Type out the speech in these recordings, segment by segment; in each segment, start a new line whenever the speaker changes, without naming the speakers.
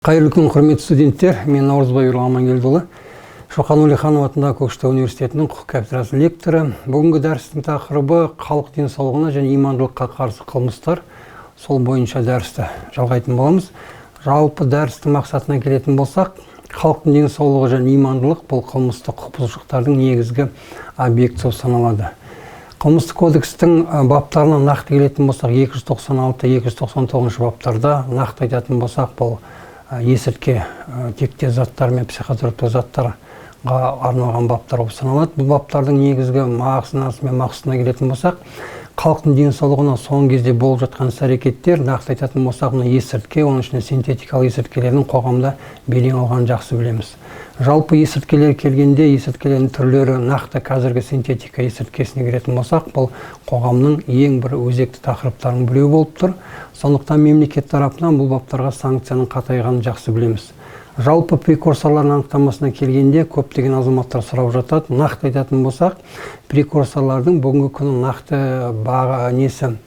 Қайырлы күн, құрметті студенттер. Мен Наурызбай Амангелдіұлы, Шоқан Уәлиханов атындағы Көкшетау университетінің құқық кафедрасының лекторы. Бүгінгі дәрістің тақырыбы халық денсаулығына және имандылыққа қарсы қылмыстар. Сол бойынша дәрісті жалғайтын боламыз. Жалпы дәрістің мақсатына келетін болсақ, халықтың денсаулығы және имандылық бұл қылмыстық құқық бұзушылықтардың негізгі объекті болып саналады. Қылмыстық кодекстің баптарына нақты келетін болсақ, 296-299 баптарда нақты айтатын болсақ, бұл есірткі, текте заттар мен психотроптық заттарға арналған баптар болып саналады. Бұл баптардың негізгі мағынасы мен мақсатына келетін болсақ, халықтың денсаулығына соңғы кезде болып жатқан іс-әрекеттер, нақты айтатын болсақ, есірткі, оның ішінде синтетикалық есірткілердің қоғамда белең алғанын жақсы білеміз. Жалпы есірткілер келгенде, есірткілердің түрлері нақты қазіргі синтетика есірткісіне келетін болсақ, бұл қоғамның ең бір өзекті тақырыптарының біреуі болып тұр. Сондықтан мемлекет тарапынан бұл баптарға санкцияның қатайғанын жақсы білеміз. Жалпы прекурсорлардың анықтамасына келгенде көптеген азаматтар сұрап жатады. Нақты айтатын болсақ, прекурсорлардың бүгінгі күні нақты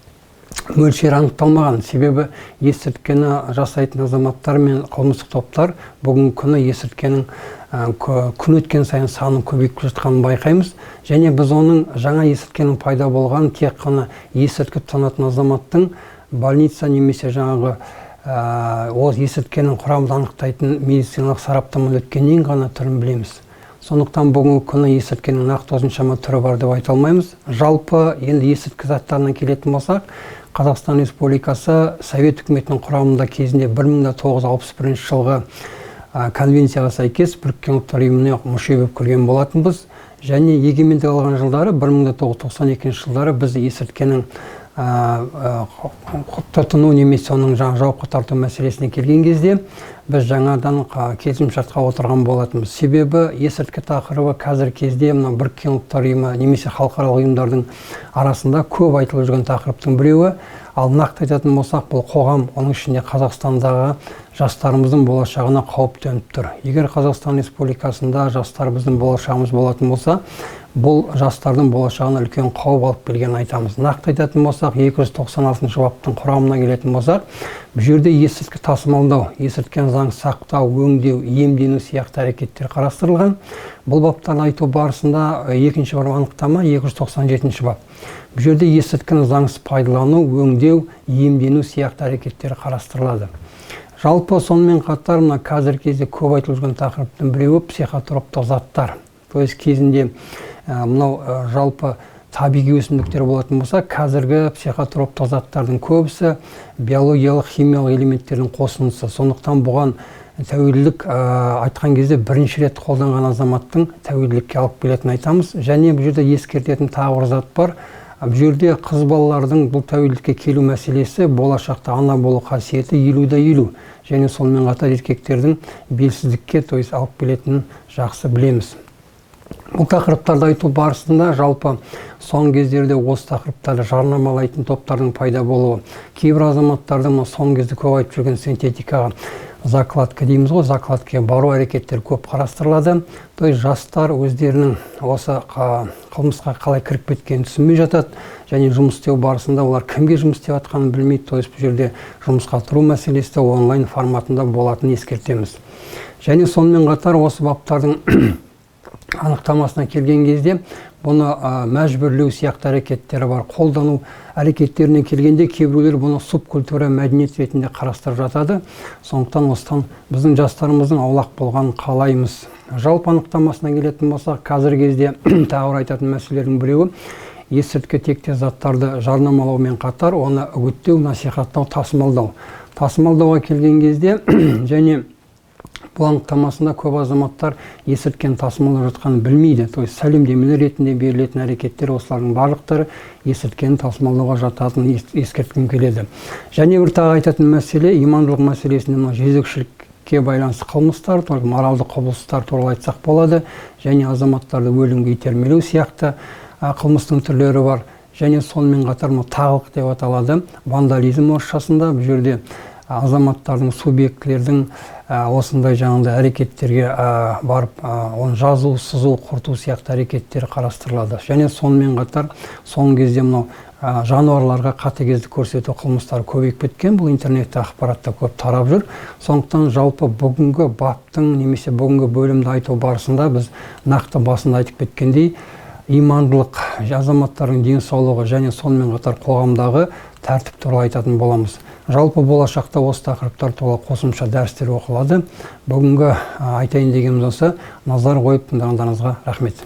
мөлшері анықталмаған. Себебі есірткіні жасайтын азаматтар мен қылмыстық топтар бүгінгі күні есірткінің күн өткен сайын санын көбейіп жатқанын байқаймыз. Және біз оның жаңа есірткінің пайда болған тек қана есірткі тұтынатын азаматтың больница немесе жаңағы ол есірткінің құрамын анықтайтын медициналық сараптама өткеннен ғана түрін білеміз. Сондықтан бүгінгі күні есірткінің нақты осыншама түрі бар деп айта алмаймыз. Жалпы енді есірткі заттарына келетін болсақ, Қазақстан Республикасы Совет үкіметінің құрамында кезінде 1961 жылғы конвенцияға сәйкес Біріккен ұлттар ұйымына мүше болып кірген болатынбыз. Және егемендік алған жылдары 1992 жылдары біз есірткінің тұтыну немесе оның жауапқа тарту мәселесіне келген кезде біз жаңадан келісімшартқа отырған болатынбыз. Себебі есірткі тақырыбы қазіргі кезде Біріккен ұлттар ұйымы немесе халықаралық ұйымдардың арасында көп айтылып жүрген тақырыптың біреуі. Ал нақты айтатын болсақ, бұл қоғам, оның ішінде Қазақстандағы жастарымыздың болашағына қауіп төніп тұр. Егер Қазақстан Республикасында жастар біздің болашағымыз болатын болса, бұл жастардың болашағына үлкен қауіп алып келгенін айтамыз. Нақты айтатын болсақ, 296 баптың құрамына келетін болсақ, бұл жерде есірткі тасымалдау, есірткіні заңсыз сақтау, өңдеу, иемдену сияқты әрекеттер қарастырылған. Бұл баптарды айту барысында екінші бір анықтама 297 бап. Бұл жерде есірткіні заңсыз пайдалану, өңдеу, иемдену сияқты әрекеттер қарастырылады. Жалпы сонымен қатар қазіргі кезде көп айтылып жүрген тақырыптың біреуі психотроптық заттар. То есть кезінде мынау жалпы табиғи өсімдіктер болатын болса, қазіргі психотроптық заттардың көбісі биологиялық, химиялық элементтердің қосындысы. Сондықтан бұған тәуелділік айтқан кезде бірінші рет қолданған азаматтың тәуелділікке алып келетінін айтамыз. Және бұл жерде ескертетін тағы бір зат бар. Бұл жерде қыз балалардың бұл тәуелділікке келу мәселесі болашақта ана болу қасиеті 50-50. Және сонымен қатар еркектердің белсіздікке алып келетінін жақсы білеміз. Бұл тақырыптарды айту барысында жалпы соңғы кездерде осы тақырыптарды жарнамалайтын топтардың пайда болуы, кейбір азаматтардың соңғы кезде көп айтып жүрген синтетикаға закладка дейміз ғой, закладкаға бару әрекеттер көп қарастырылады. То есть жастар өздерінің осы қылмысқа қалай кіріп кеткенін түсінбей жатады. Және жұмыс істеу барысында олар кімге жұмыс істеп жатқанын білмейді. То есть бұл жерде жұмысқа тұру мәселесі онлайн форматында болатынын ескертеміз. Және сонымен қатар осы баптардың анықтамасына келген кезде бұны мәжбүрлеу сияқты әрекеттері бар. Қолдану әрекеттеріне келгенде кейбіреулер бұны субкультура мәдениет ретінде қарастырып жатады. Сондықтан осыдан біздің жастарымыздың аулақ болғанын қалаймыз. Жалпы анықтамасына келетін болсақ, қазіргі кезде тағы айтатын мәселелердің біреуі есірткі текте заттарды жарнамалаумен қатар оны үгіттеу, насихаттау, тасымалдау. Тасымалдауға келген кезде және бұл анықтамасында көп азаматтар есірткіні тасымалдап жатқанын білмейді. То есть сәлемдемелер ретінде берілетін әрекеттер осылардың барлықтары есірткіні тасымалдауға жататынын ескерткім келеді. Және бір тағы айтатын мәселе имандылық мәселесінде жезөкшелікке байланысты қылмыстар, моралдық құбылыстар туралы айтсақ болады. Және азаматтарды өлімге итермелеу сияқты қылмыстың түрлері бар. Және сонымен қатар тағылық деп аталады. Вандализм орысшасында бұл жерде азаматтардың, субъектілердің осындай жаңағындай әрекеттерге барып, оны жазу, сызу, құрту сияқты әрекеттері қарастырылады. Және сонымен қатар соңғы кезде жануарларға қатыгездік көрсету қылмыстары көбейіп кеткен. Бұл интернетте ақпаратта көп тарап жүр. Сондықтан жалпы бүгінгі баптың немесе бүгінгі бөлімді айту барысында біз нақты басында айтып кеткендей, имандылық, азаматтардың денсаулығы және сонымен қатар қоғамдағы тәртіп туралы айтатын боламыз. Жалпы болашақта осы тақырыптар туралы қосымша дәрістер оқылады. Бүгінгі айтайын дегеніміз осы. Назар қойып тыңдағандарыңызға рахмет.